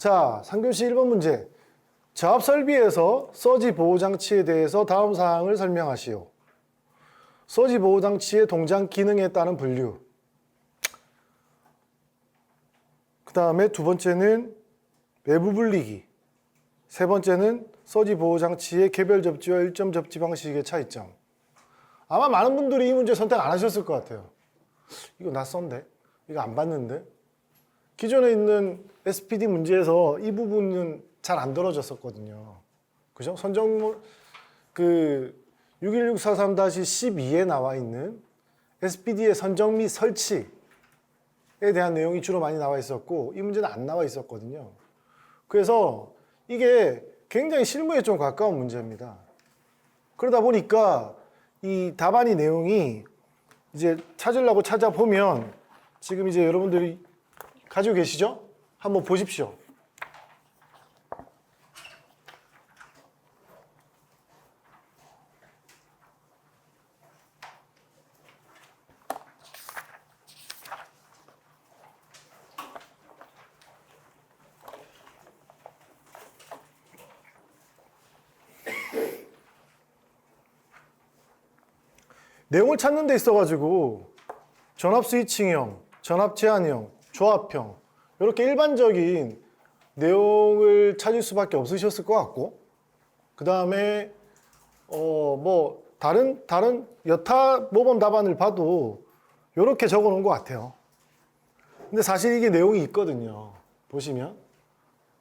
자, 3교시 1번 문제. 저압 설비에서 서지 보호 장치에 대해서 다음 사항을 설명하시오. 서지 보호 장치의 동작 기능에 따른 분류. 그 다음에 두 번째는 외부 분리기. 세 번째는 서지 보호 장치의 개별 접지와 일점 접지 방식의 차이점. 아마 많은 분들이 이 문제 선택 안 하셨을 것 같아요. 이거 낯선데? 이거 안 봤는데? 기존에 있는 SPD 문제에서 이 부분은 잘 안 다뤄졌었거든요. 그죠? 선정물, 61643-12에 나와 있는 SPD의 선정 및 설치에 대한 내용이 주로 많이 나와 있었고, 이 문제는 안 나와 있었거든요. 그래서 이게 굉장히 실무에 좀 가까운 문제입니다. 그러다 보니까 이 답안이 내용이 이제 찾으려고 찾아보면 지금 이제 여러분들이 가지고 계시죠? 한번 보십시오. 내용을 찾는 데 있어가지고 전압 스위칭형, 전압 제한형, 조합형 이렇게 일반적인 내용을 찾을 수밖에 없으셨을 것 같고, 그 다음에 뭐 다른 여타 모범 답안을 봐도 이렇게 적어놓은 것 같아요. 근데 사실 이게 내용이 있거든요. 보시면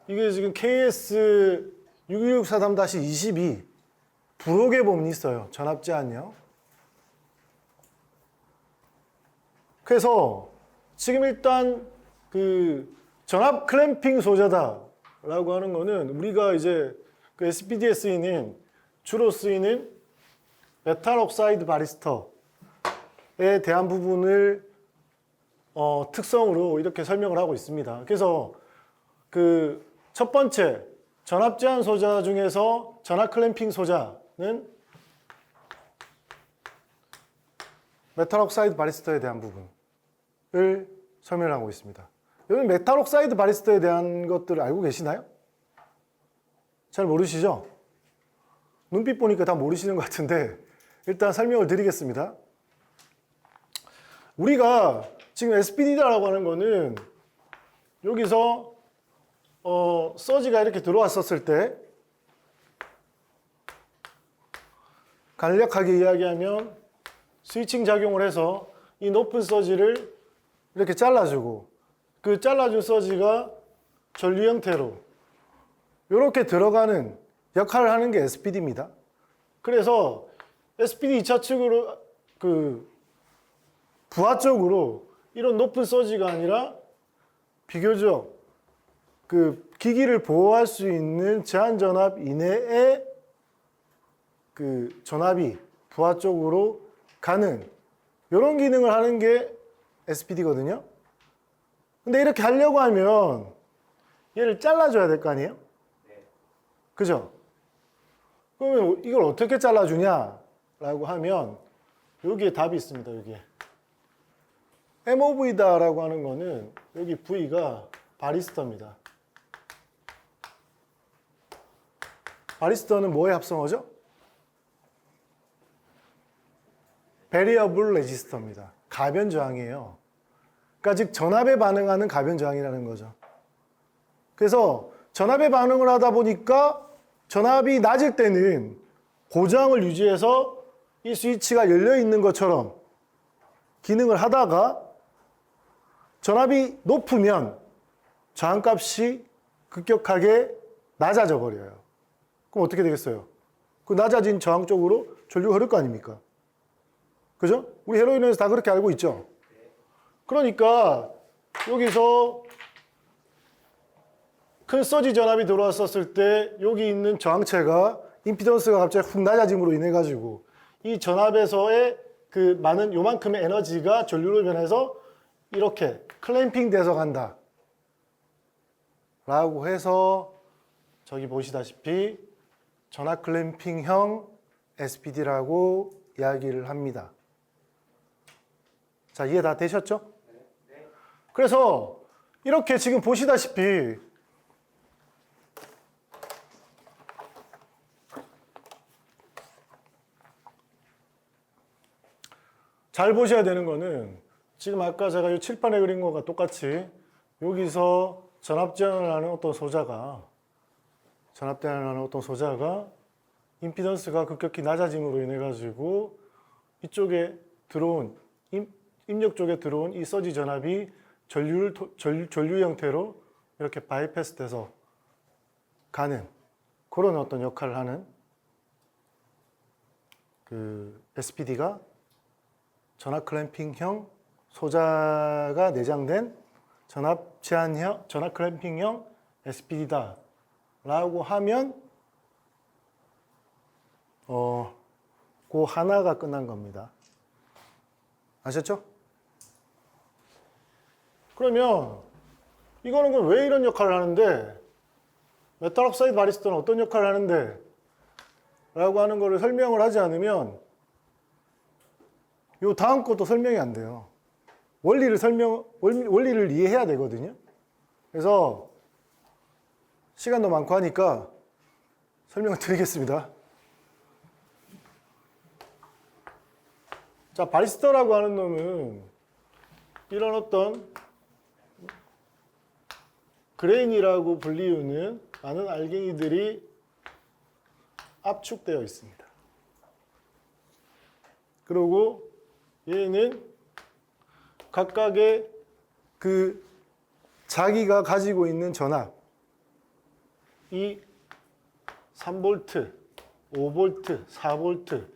이게 지금 KS 61643-22 부록에 보면 있어요. 전압 제한형. 그래서 지금 일단 그 전압 클램핑 소자다라고 하는 거는 우리가 이제 그 SPD에 쓰이는 주로 쓰이는 메탈 옥사이드 바리스터에 대한 부분을 특성으로 이렇게 설명을 하고 있습니다. 그래서 그 첫 번째 전압 제한 소자 중에서 전압 클램핑 소자는 메탈 옥사이드 바리스터에 대한 부분을 설명하고 있습니다. 여러분 메탈 옥사이드 바리스터에 대한 것들을 알고 계시나요? 잘 모르시죠? 눈빛 보니까 다 모르시는 것 같은데 일단 설명을 드리겠습니다. 우리가 지금 SPD라고 하는 거는 여기서 서지가 이렇게 들어왔었을 때 간략하게 이야기하면 스위칭 작용을 해서 이 높은 서지를 이렇게 잘라주고 그 잘라준 서지가 전류 형태로 이렇게 들어가는 역할을 하는 게 SPD입니다. 그래서 SPD 2차 측으로 그 부하 쪽으로 이런 높은 서지가 아니라 비교적 그 기기를 보호할 수 있는 제한 전압 이내에 그 전압이 부하 쪽으로 가는 이런 기능을 하는 게 SPD거든요. 근데 이렇게 하려고 하면 얘를 잘라줘야 될 거 아니에요? 그죠? 그러면 이걸 어떻게 잘라주냐라고 하면 여기에 답이 있습니다. 여기에 MOV다라고 하는 거는 여기 V가 바리스터입니다. 바리스터는 뭐의 합성어죠? Variable Resistor입니다. 가변 저항이에요. 그러니까 즉 전압에 반응하는 가변 저항이라는 거죠. 그래서 전압에 반응을 하다 보니까 전압이 낮을 때는 고저항을 유지해서 이 스위치가 열려 있는 것처럼 기능을 하다가 전압이 높으면 저항값이 급격하게 낮아져 버려요. 그럼 어떻게 되겠어요? 그 낮아진 저항 쪽으로 전류가 흐를 거 아닙니까? 그죠? 우리 헤로인에서 다 그렇게 알고 있죠? 그러니까 여기서 큰 서지 전압이 들어왔었을 때 여기 있는 저항체가 임피던스가 갑자기 훅 낮아짐으로 인해 가지고 이 전압에서의 그 많은 요만큼의 에너지가 전류로 변해서 이렇게 클램핑 돼서 간다 라고 해서 저기 보시다시피 전압 클램핑형 SPD라고 이야기를 합니다. 자, 이해 다 되셨죠? 그래서 이렇게 지금 보시다시피 잘 보셔야 되는 거는 지금 아까 제가 이 칠판에 그린 거가 똑같이 여기서 전압제한을 하는 어떤 소자가 임피던스가 급격히 낮아짐으로 인해 가지고 이쪽에 들어온 입력 쪽에 들어온 이 서지 전압이 전류 형태로 이렇게 바이패스 돼서 가는 그런 어떤 역할을 하는 그 SPD가 전압 클램핑형 소자가 내장된 전압 클램핑형 SPD다 라고 하면 그 하나가 끝난 겁니다. 아셨죠? 그러면 이거는 왜 이런 역할을 하는데 메탈옥사이드 바리스타는 어떤 역할을 하는데 라고 하는 거를 설명을 하지 않으면 요 다음 것도 설명이 안 돼요. 원리를 이해해야 되거든요. 그래서 시간도 많고 하니까 설명을 드리겠습니다. 자, 바리스타라고 하는 놈은 이런 어떤 그레인이라고 불리우는 많은 알갱이들이 압축되어 있습니다. 그리고 얘는 각각의 그 자기가 가지고 있는 전압, 이 3V, 5V, 4V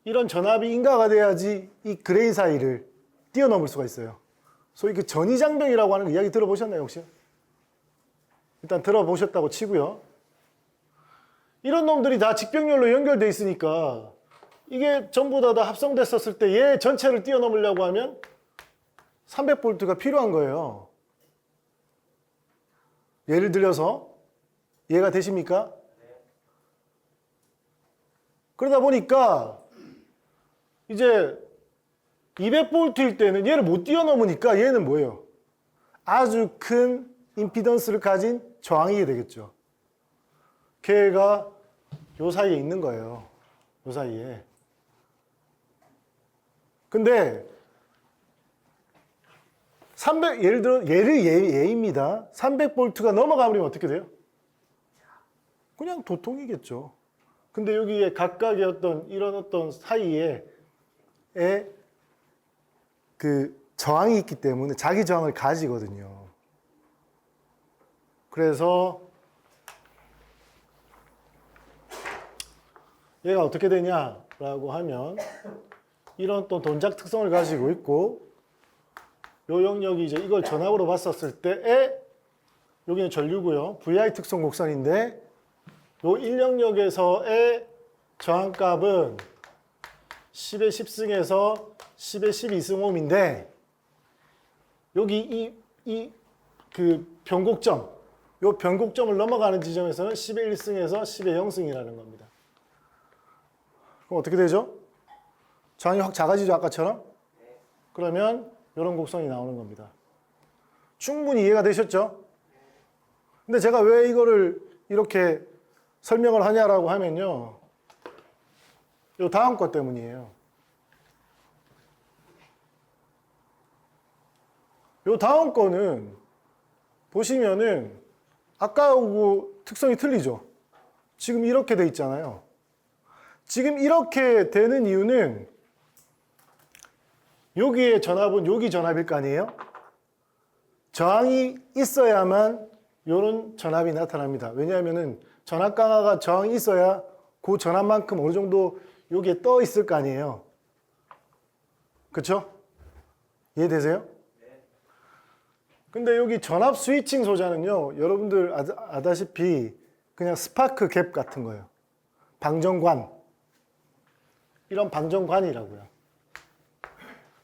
이런 전압이 인가가 돼야지 이 그레인 사이를 뛰어넘을 수가 있어요. 소위 그 전이장벽이라고 하는 거 이야기 들어보셨나요 혹시? 일단 들어보셨다고 치고요. 이런 놈들이 다 직병렬로 연결돼 있으니까 이게 전부 다 합성됐었을 때 얘 전체를 뛰어넘으려고 하면 300V가 필요한 거예요. 예를 들려서 이해가 되십니까? 그러다 보니까 이제 200V일 때는 얘를 못 뛰어넘으니까 얘는 뭐예요? 아주 큰 임피던스를 가진 저항이 되겠죠. 걔가 요 사이에 있는 거예요. 요 사이에. 근데 예를 들어 얘를 예입니다. 300V가 넘어가면 어떻게 돼요? 그냥 도통이겠죠. 근데 여기에 각각의 어떤 이런 어떤 사이에 그 저항이 있기 때문에 자기 저항을 가지거든요. 그래서 얘가 어떻게 되냐라고 하면 이런 또 돈작 특성을 가지고 있고 요 영역이 이제 이걸 전압으로 봤었을 때에 여기는 전류고요. VI 특성 곡선인데 요 1영역에서의 저항값은 10의 10승에서 10의 12승 옴인데 여기 그 변곡점, 요 변곡점을 넘어가는 지점에서는 10의 1승에서 10의 0승이라는 겁니다. 그럼 어떻게 되죠? 저항이 확 작아지죠, 아까처럼? 그러면 이런 곡선이 나오는 겁니다. 충분히 이해가 되셨죠? 근데 제가 왜 이거를 이렇게 설명을 하냐라고 하면요. 요 다음 것 때문이에요. 요 다음 거는 보시면은 아까하고 특성이 틀리죠? 지금 이렇게 돼 있잖아요. 지금 이렇게 되는 이유는 여기의 전압은 여기 전압일 거 아니에요? 저항이 있어야만 이런 전압이 나타납니다. 왜냐하면 전압 강화가 저항이 있어야 그 전압만큼 어느 정도 여기에 떠 있을 거 아니에요. 그렇죠? 이해되세요? 근데 여기 전압 스위칭 소자는요, 여러분들 아다시피 그냥 스파크 갭 같은 거예요. 방전관. 이런 방전관이라고요.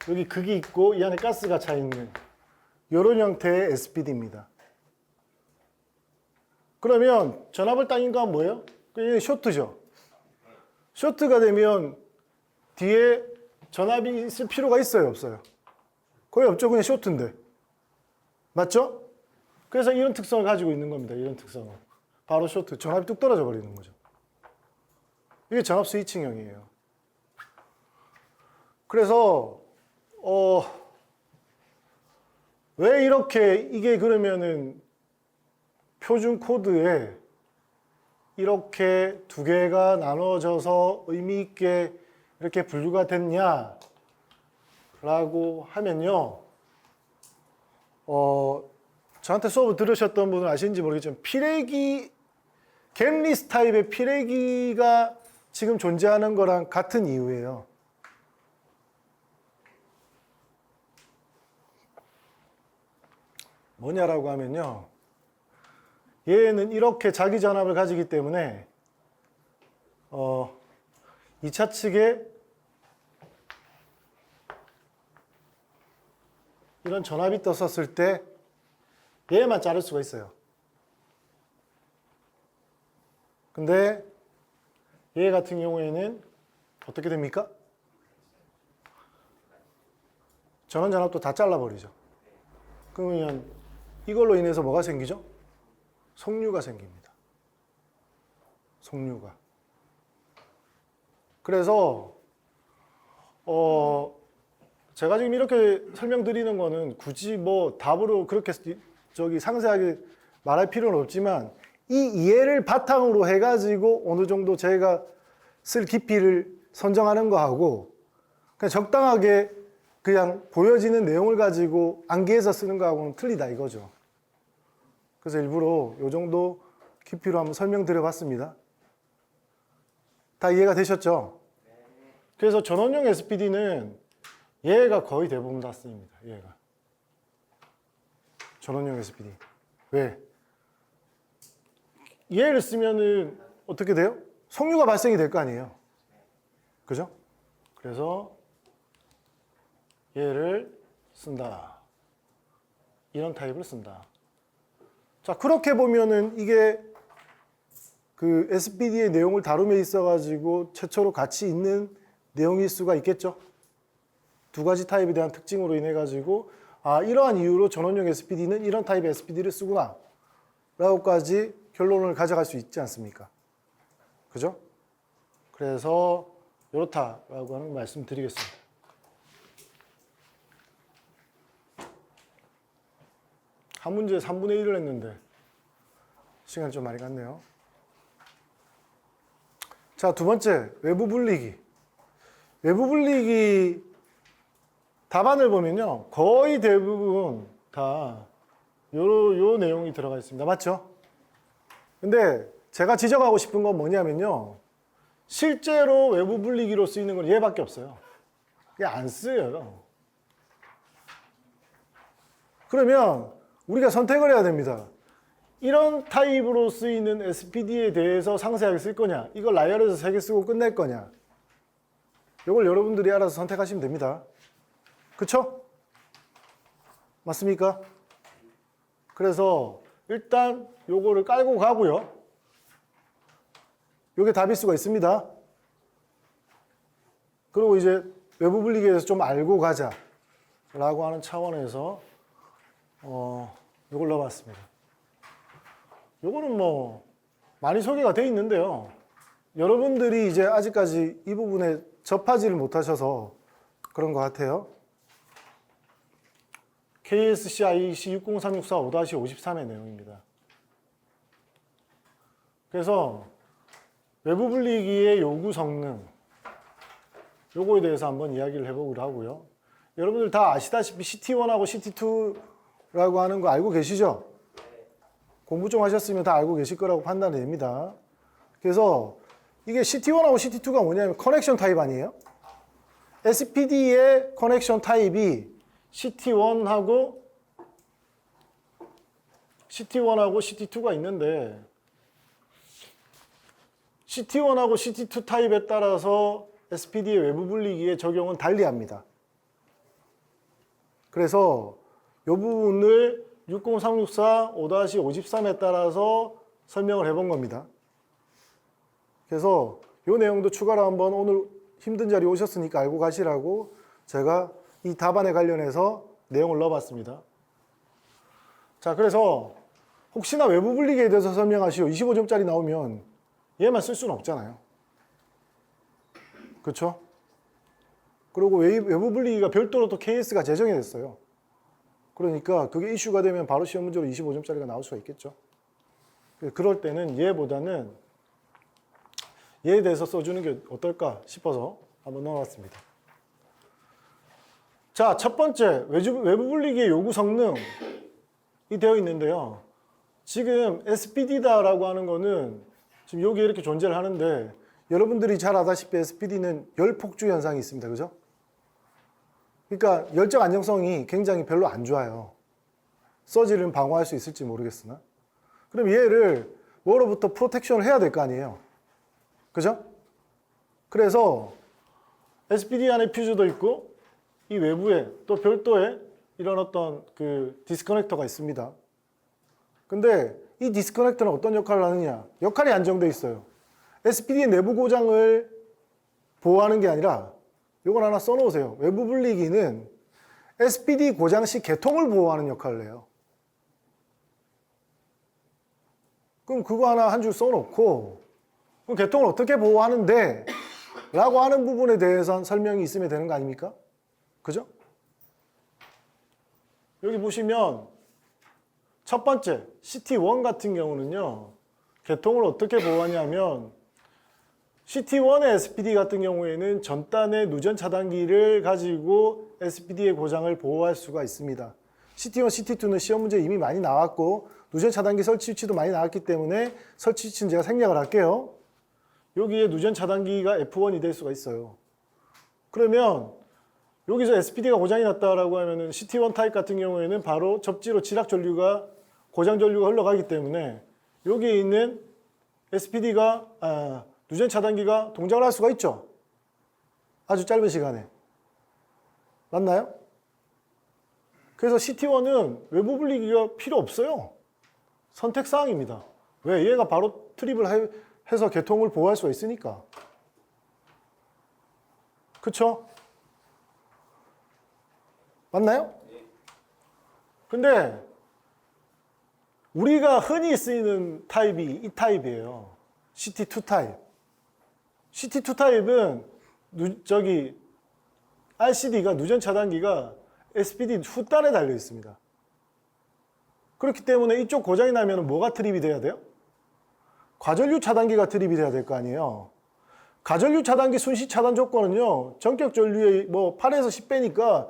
여기 극이 있고 이 안에 가스가 차 있는 이런 형태의 SPD입니다. 그러면 전압을 딱 인가하면 뭐예요? 그냥 쇼트죠. 쇼트가 되면 뒤에 전압이 있을 필요가 있어요, 없어요? 거의 없죠. 그냥 쇼트인데. 맞죠? 그래서 이런 특성을 가지고 있는 겁니다. 이런 특성을. 바로 쇼트. 전압이 뚝 떨어져 버리는 거죠. 이게 전압 스위칭형이에요. 그래서 왜 이렇게 이게 그러면은 표준 코드에 이렇게 두 개가 나눠져서 의미 있게 이렇게 분류가 됐냐? 라고 하면요. 저한테 수업을 들으셨던 분은 아시는지 모르겠지만 피레기, 겟리스트 타입의 피레기가 지금 존재하는 거랑 같은 이유예요. 뭐냐라고 하면요. 얘는 이렇게 자기 전압을 가지기 때문에 2차 측에 이런 전압이 떴었을 때 얘만 자를 수가 있어요. 근데 얘 같은 경우에는 어떻게 됩니까? 전원 전압도 다 잘라버리죠. 그러면 이걸로 인해서 뭐가 생기죠? 속류가 생깁니다. 속류가. 그래서 제가 지금 이렇게 설명드리는 거는 굳이 뭐 답으로 그렇게 상세하게 말할 필요는 없지만 이 이해를 바탕으로 해가지고 어느 정도 제가 쓸 깊이를 선정하는 거하고 그냥 적당하게 그냥 보여지는 내용을 가지고 암기해서 쓰는 거하고는 틀리다 이거죠. 그래서 일부러 이 정도 깊이로 한번 설명드려 봤습니다. 다 이해가 되셨죠? 그래서 전원용 SPD는 얘가 거의 대부분 다 쓰입니다. 얘가. 전원용 SPD. 왜? 얘를 쓰면은 어떻게 돼요? 속류가 발생이 될 거 아니에요. 그죠? 그래서 얘를 쓴다. 이런 타입을 쓴다. 자, 그렇게 보면은 이게 그 SPD의 내용을 다룸에 있어가지고 최초로 같이 있는 내용일 수가 있겠죠. 두 가지 타입에 대한 특징으로 인해 가지고 이러한 이유로 전원용 SPD는 이런 타입의 SPD를 쓰구나 라고까지 결론을 가져갈 수 있지 않습니까? 그죠? 그래서 이렇다라고 하는 말씀 드리겠습니다. 한 문제에 3분의 1을 했는데 시간이 좀 많이 갔네요. 자, 두 번째, 외부 분리기. 외부 분리기 답안을 보면요. 거의 대부분 다 요 내용이 들어가 있습니다. 맞죠? 근데 제가 지적하고 싶은 건 뭐냐면요. 실제로 외부 분리기로 쓰이는 건 얘밖에 없어요. 그게 안 쓰여요. 그러면 우리가 선택을 해야 됩니다. 이런 타입으로 쓰이는 SPD에 대해서 상세하게 쓸 거냐, 이걸 나열해서 3개 쓰고 끝낼 거냐, 이걸 여러분들이 알아서 선택하시면 됩니다. 그쵸? 맞습니까? 그래서 일단 요거를 깔고 가고요. 요게 답일 수가 있습니다. 그리고 이제 외부 분리기에 대해서 좀 알고 가자 라고 하는 차원에서 요걸 넣어봤습니다. 요거는 뭐 많이 소개가 돼 있는데요. 여러분들이 이제 아직까지 이 부분에 접하지를 못하셔서 그런 것 같아요. KSC IEC 60364-5-53의 내용입니다. 그래서 외부 분리기의 요구 성능, 요거에 대해서 한번 이야기를 해보기로 하고요. 여러분들 다 아시다시피 CT1하고 CT2라고 하는 거 알고 계시죠? 공부 좀 하셨으면 다 알고 계실 거라고 판단이 됩니다. 그래서 이게 CT1하고 CT2가 뭐냐면 커넥션 타입 아니에요? SPD의 커넥션 타입이 CT1하고 CT2가 있는데 CT1하고 CT2 타입에 따라서 SPD의 외부 분리기의 적용은 달리합니다. 그래서 이 부분을 60364-5-53에 따라서 설명을 해본 겁니다. 그래서 이 내용도 추가로 한번 오늘 힘든 자리 오셨으니까 알고 가시라고 제가 이 답안에 관련해서 내용을 넣어봤습니다. 자, 그래서 혹시나 외부 분리기에 대해서 설명하시오 25점짜리 나오면 얘만 쓸 수는 없잖아요. 그렇죠? 그리고 외부 분리기가 별도로 또 KS가 제정이 됐어요. 그러니까 그게 이슈가 되면 바로 시험 문제로 25점짜리가 나올 수가 있겠죠. 그럴 때는 얘보다는 얘에 대해서 써주는 게 어떨까 싶어서 한번 넣어봤습니다. 자, 첫 번째 외부 분리기의 요구 성능이 되어 있는데요. 지금 SPD다라고 하는 거는 지금 여기 이렇게 존재를 하는데 여러분들이 잘 아다시피 SPD는 열 폭주 현상이 있습니다. 그죠? 그러니까 열적 안정성이 굉장히 별로 안 좋아요. 서지를 방어할 수 있을지 모르겠으나. 그럼 얘를 뭐로부터 프로텍션을 해야 될 거 아니에요. 그죠? 그래서 SPD 안에 퓨즈도 있고 이 외부에 또 별도의 이런 어떤 그 디스커넥터가 있습니다. 근데 이 디스커넥터는 어떤 역할을 하느냐? 역할이 안정되어 있어요. SPD의 내부 고장을 보호하는 게 아니라 이걸 하나 써놓으세요. 외부 분리기는 SPD 고장 시 개통을 보호하는 역할을 해요. 그럼 그거 하나 한 줄 써놓고 그럼 개통을 어떻게 보호하는데? 라고 하는 부분에 대해서 설명이 있으면 되는 거 아닙니까? 그죠? 여기 보시면 첫 번째 CT1 같은 경우는요. 개통을 어떻게 보호하냐면 CT1의 SPD 같은 경우에는 전단의 누전 차단기를 가지고 SPD의 고장을 보호할 수가 있습니다. CT1, CT2는 시험 문제 이미 많이 나왔고 누전 차단기 설치 위치도 많이 나왔기 때문에 설치 위치는 제가 생략을 할게요. 여기에 누전 차단기가 F1이 될 수가 있어요. 그러면 여기서 SPD가 고장이 났다라고 하면은 CT1 타입 같은 경우에는 바로 접지로 지락 전류가 고장 전류가 흘러가기 때문에 여기에 있는 SPD가 누전 차단기가 동작을 할 수가 있죠. 아주 짧은 시간에. 맞나요? 그래서 CT1은 외부 분리기가 필요 없어요. 선택사항입니다. 왜? 얘가 바로 트립을 해서 개통을 보호할 수가 있으니까. 그쵸? 맞나요? 근데 우리가 흔히 쓰이는 타입이 이 타입이에요. CT2 타입. CT2 타입은 RCD가 누전 차단기가 SPD 후단에 달려 있습니다. 그렇기 때문에 이쪽 고장이 나면 뭐가 트립이 돼야 돼요? 과전류 차단기가 트립이 돼야 될 거 아니에요. 가전류 차단기 순시 차단 조건은요. 전격 전류의 8에서 10배니까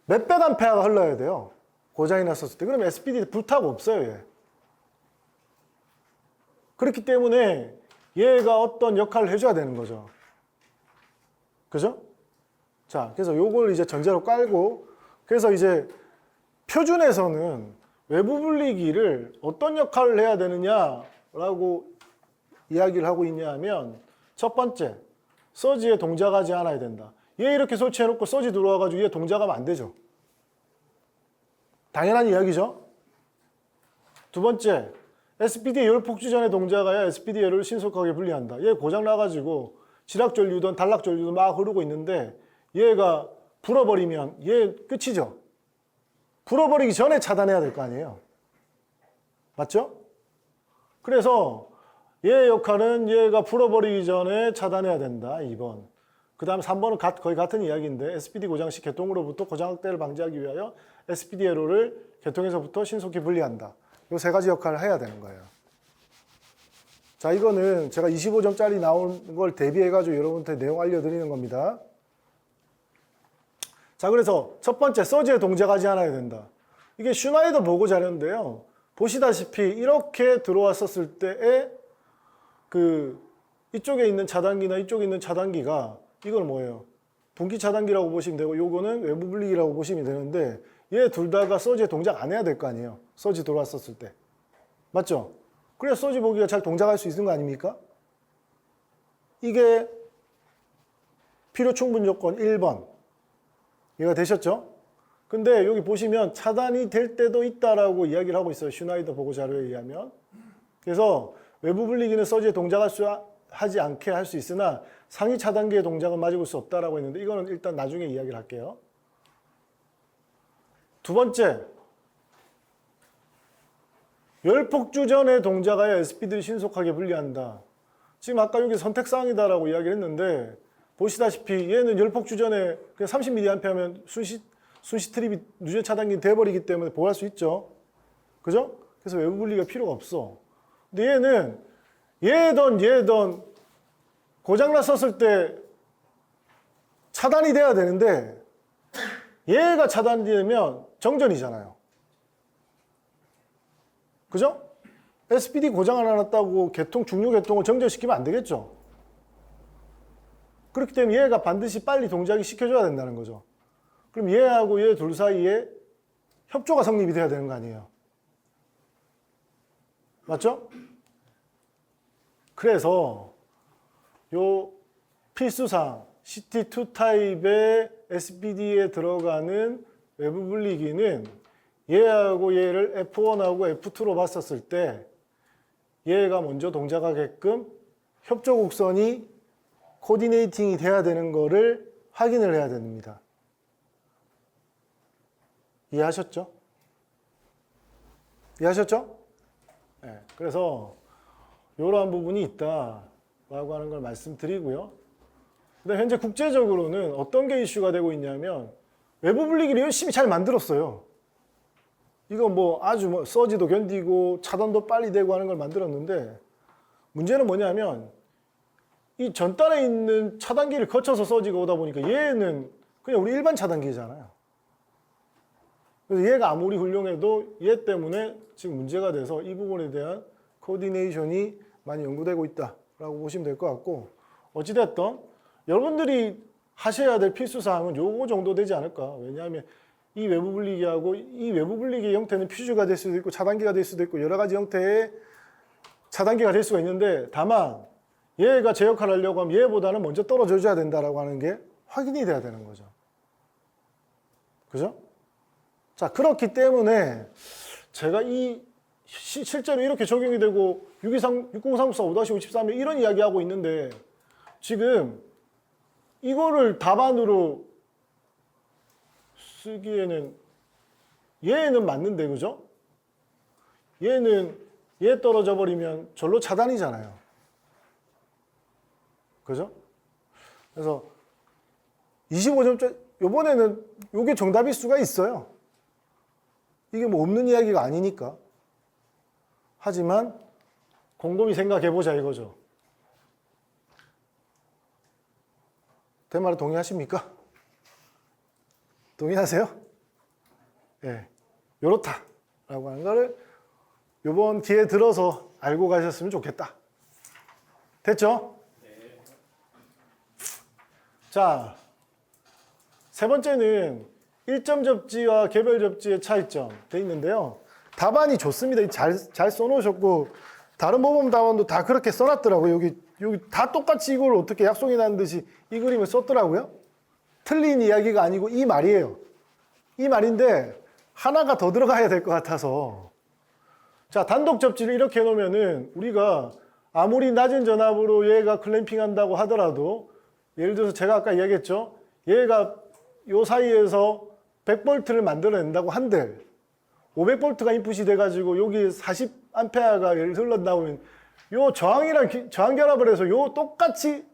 몇백 암페어가 흘러야 돼요. 고장이 났었을 때. 그러면 SPD 불타고 없어요. 얘. 그렇기 때문에 얘가 어떤 역할을 해줘야 되는 거죠. 그죠? 자, 그래서 요걸 이제 전제로 깔고 그래서 이제 표준에서는 외부 분리기를 어떤 역할을 해야 되느냐라고 이야기를 하고 있냐 하면 첫 번째, 서지에 동작하지 않아야 된다. 얘 이렇게 설치해놓고 서지 들어와가지고 얘 동작하면 안 되죠. 당연한 이야기죠. 두 번째, SPD의 열 폭주 전에 동작하여 SPD 열을 신속하게 분리한다. 얘 고장 나가지고 지락전류든 단락전류든 막 흐르고 있는데 얘가 불어버리면 얘 끝이죠. 불어버리기 전에 차단해야 될 거 아니에요. 맞죠? 그래서 얘의 역할은 얘가 불어버리기 전에 차단해야 된다. 2번. 그 다음 3번은 거의 같은 이야기인데 SPD 고장 시 개통으로부터 고장 확대를 방지하기 위하여 SPD 에러를 개통에서부터 신속히 분리한다. 이 세 가지 역할을 해야 되는 거예요. 자, 이거는 제가 25점짜리 나온 걸 대비해가지고 여러분한테 내용 알려드리는 겁니다. 자, 그래서 첫 번째, 서지에 동작하지 않아야 된다. 이게 슈나이더 보고 자료인데요. 보시다시피 이렇게 들어왔었을 때에 이쪽에 있는 차단기나 이쪽에 있는 차단기가 이건 뭐예요? 분기 차단기라고 보시면 되고 요거는 외부 분리기라고 보시면 되는데 얘 둘 다가 서지에 동작 안 해야 될 거 아니에요. 서지 들어왔었을 때. 맞죠? 그래야 서지 보기가 잘 동작할 수 있는 거 아닙니까? 이게 필요 충분 조건 1번. 이해가 되셨죠? 근데 여기 보시면 차단이 될 때도 있다라고 이야기를 하고 있어요. 슈나이더 보고 자료에 의하면. 그래서 외부 분리기는 서지에 하지 않게 할 수 있으나 상위 차단기의 동작은 맞을 수 없다라고 했는데 이거는 일단 나중에 이야기를 할게요. 두 번째, 열폭주 전에 동작하여 SPD를 신속하게 분리한다. 지금 아까 여기 선택사항이다라고 이야기를 했는데 보시다시피 얘는 열폭 주전에 그냥 30mA 하면 순시 트립이 누전 차단기 돼버리기 때문에 보호할 수 있죠. 그죠? 그래서 외부 분리가 필요가 없어. 근데 얘든 고장났었을 때 차단이 돼야 되는데 얘가 차단이 되면 정전이잖아요. 그죠? SPD 고장 안 났다고 중요 계통을 정전시키면 안 되겠죠. 그렇기 때문에 얘가 반드시 빨리 동작이 시켜줘야 된다는 거죠. 그럼 얘하고 얘 둘 사이에 협조가 성립이 돼야 되는 거 아니에요. 맞죠? 그래서 요 필수상 CT2 타입의 SPD에 들어가는 외부 분리기는 얘하고 얘를 F1하고 F2로 봤었을 때 얘가 먼저 동작하게끔 협조 곡선이 코디네이팅이 돼야 되는 거를 확인을 해야 됩니다. 이해하셨죠? 이해하셨죠? 네, 그래서 이러한 부분이 있다라고 하는 걸 말씀드리고요. 근데 현재 국제적으로는 어떤 게 이슈가 되고 있냐면 외부 분리기를 열심히 잘 만들었어요. 이거 뭐 아주 뭐 서지도 견디고 차단도 빨리 되고 하는 걸 만들었는데 문제는 뭐냐면 이 전단에 있는 차단기를 거쳐서 서지가 오다 보니까 얘는 그냥 우리 일반 차단기잖아요. 그래서 얘가 아무리 훌륭해도 얘 때문에 지금 문제가 돼서 이 부분에 대한 코디네이션이 많이 연구되고 있다라고 보시면 될 것 같고 어찌됐든 여러분들이 하셔야 될 필수사항은 요거 정도 되지 않을까. 왜냐하면 이 외부 분리기하고 이 외부 분리기의 형태는 퓨즈가 될 수도 있고 차단기가 될 수도 있고 여러 가지 형태의 차단기가 될 수가 있는데 다만 얘가 제 역할을 하려고 하면 얘보다는 먼저 떨어져 줘야 된다라고 하는 게 확인이 돼야 되는 거죠. 그죠? 자, 그렇기 때문에 제가 실제로 이렇게 적용이 되고 60394 5-53에 이런 이야기하고 있는데 지금 이거를 답안으로 쓰기에는 얘는 맞는데 그죠? 얘 떨어져 버리면 절로 차단이잖아요. 그죠? 그래서 25점짜리 이번에는 이게 정답일 수가 있어요. 이게 뭐 없는 이야기가 아니니까. 하지만 곰곰이 생각해보자 이거죠. 제 말에 동의하십니까? 동의하세요? 예, 네, 요렇다라고 하는 거를 이번 기회에 들어서 알고 가셨으면 좋겠다. 됐죠? 네. 자, 세 번째는 일점 접지와 개별 접지의 차이점 돼 있는데요. 답안이 좋습니다. 잘 써놓으셨고 다른 모범 답안도 다 그렇게 써놨더라고요. 여기 다 똑같이 이걸 어떻게 약속이 나는 듯이 이 그림을 썼더라고요. 틀린 이야기가 아니고 이 말이에요. 이 말인데 하나가 더 들어가야 될 것 같아서 자, 단독 접지를 이렇게 해놓으면은 우리가 아무리 낮은 전압으로 얘가 클램핑 한다고 하더라도 예를 들어서 제가 아까 이야기했죠. 얘가 요 사이에서 100V를 만들어낸다고 한들 500V가 인풋이 돼가지고 여기 40A가 예를 들어 흘러나오면 요 저항이랑 저항 결합을 해서 요 똑같이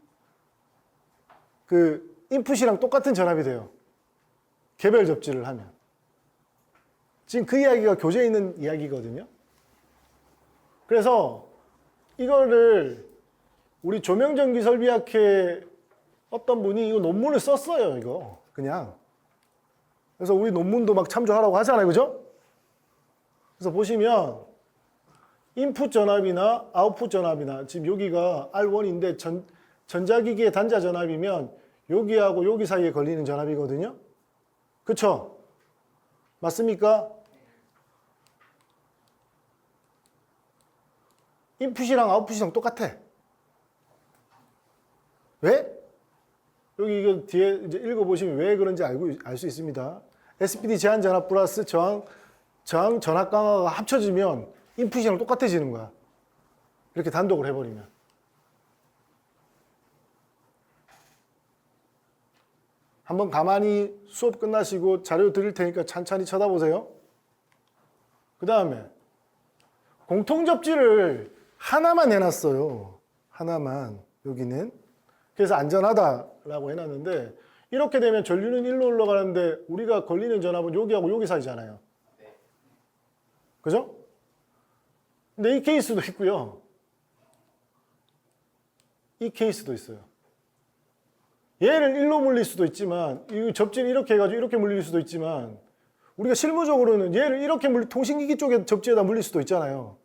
그 인풋이랑 똑같은 전압이 돼요. 개별 접지를 하면. 지금 그 이야기가 교재에 있는 이야기거든요. 그래서 이거를 우리 조명전기설비학회 어떤 분이 이거 논문을 썼어요. 이거 그냥. 그래서 우리 논문도 막 참조하라고 하잖아요. 그죠? 그래서 보시면 인풋 전압이나 아웃풋 전압이나 지금 여기가 R1인데 전자기기의 단자 전압이면 여기하고 여기 사이에 걸리는 전압이거든요. 그쵸? 맞습니까? 인풋이랑 아웃풋이랑 똑같아. 왜? 여기 이거 뒤에 이제 읽어보시면 왜 그런지 알 수 있습니다. SPD 제한 전압 플러스 저항 전압 강화가 합쳐지면 인풋이랑 똑같아지는 거야. 이렇게 단독을 해버리면. 한번 가만히 수업 끝나시고 자료 드릴 테니까 찬찬히 쳐다보세요. 그 다음에 공통 접지를 하나만 해놨어요. 하나만. 여기는 그래서 안전하다라고 해놨는데 이렇게 되면 전류는 1로 올라가는데 우리가 걸리는 전압은 여기하고 여기 사이잖아요. 그죠? 근데 이 케이스도 있고요. 이 케이스도 있어요. 얘를 1로 물릴 수도 있지만 이 접지를 이렇게 해가지고 이렇게 물릴 수도 있지만 우리가 실무적으로는 얘를 이렇게 통신기기 쪽에 접지에다 물릴 수도 있잖아요.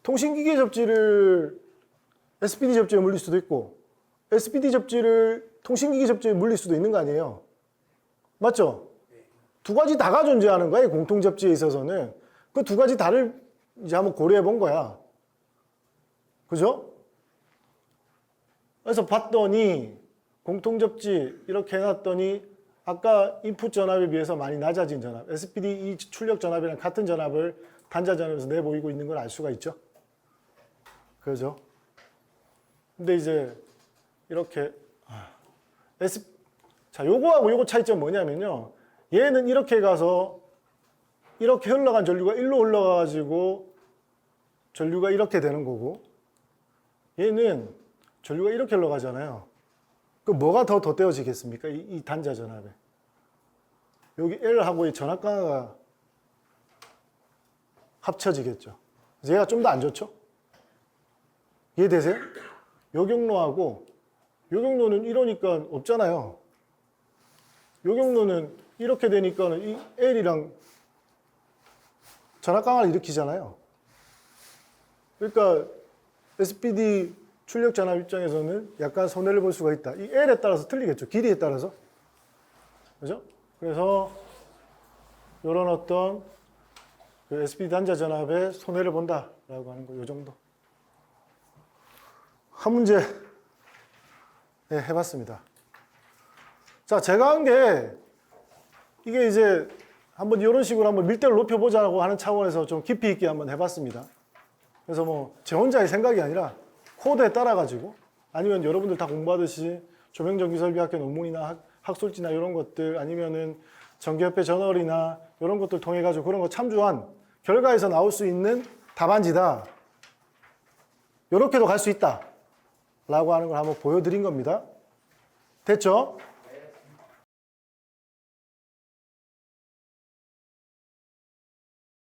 통신기기 접지를 SPD 접지에 물릴 수도 있고 SPD 접지를 통신기기 접지에 물릴 수도 있는 거 아니에요? 맞죠? 두 가지 다가 존재하는 거야. 이 공통 접지에 있어서는. 그 두 가지 다를 이제 한번 고려해 본 거야. 그죠? 그래서 봤더니 공통 접지 이렇게 해놨더니 아까 인풋 전압에 비해서 많이 낮아진 전압, SPD 이 출력 전압이랑 같은 전압을 단자 전압에서 내보이고 있는 걸 알 수가 있죠. 그죠? 근데 이제 이렇게 자, 요거하고 요거 차이점 뭐냐면요. 얘는 이렇게 가서 이렇게 흘러간 전류가 일로 흘러가가지고 전류가 이렇게 되는 거고 얘는 전류가 이렇게 흘러가잖아요. 그 뭐가 더 덧대어지겠습니까? 이 단자 전압에. 여기 L하고의 전압 강화가 합쳐지겠죠. 그래서 얘가 좀 더 안 좋죠? 이해되세요? 요 경로하고 요 경로는 이러니까 없잖아요. 요 경로는 이렇게 되니까는 이 L이랑 전압 강화를 일으키잖아요. 그러니까 SPD 출력 전압 입장에서는 약간 손해를 볼 수가 있다. 이 L에 따라서 틀리겠죠. 길이에 따라서. 그죠? 그래서 이런 어떤 그 SPD 단자 전압에 손해를 본다라고 하는 거, 요 정도. 한 문제 해봤습니다. 자, 제가 한 게 이게 이제 한번 이런 식으로 한번 밀대를 높여보자고 하는 차원에서 좀 깊이 있게 한번 해봤습니다. 그래서 뭐 제 혼자의 생각이 아니라 코드에 따라가지고 아니면 여러분들 다 공부하듯이 조명전기설비학회 논문이나 학술지나 이런 것들 아니면은 전기협회 저널이나 이런 것들 통해가지고 그런 거 참조한 결과에서 나올 수 있는 답안지다. 이렇게도 갈 수 있다. 라고 하는 걸 한번 보여드린 겁니다. 됐죠?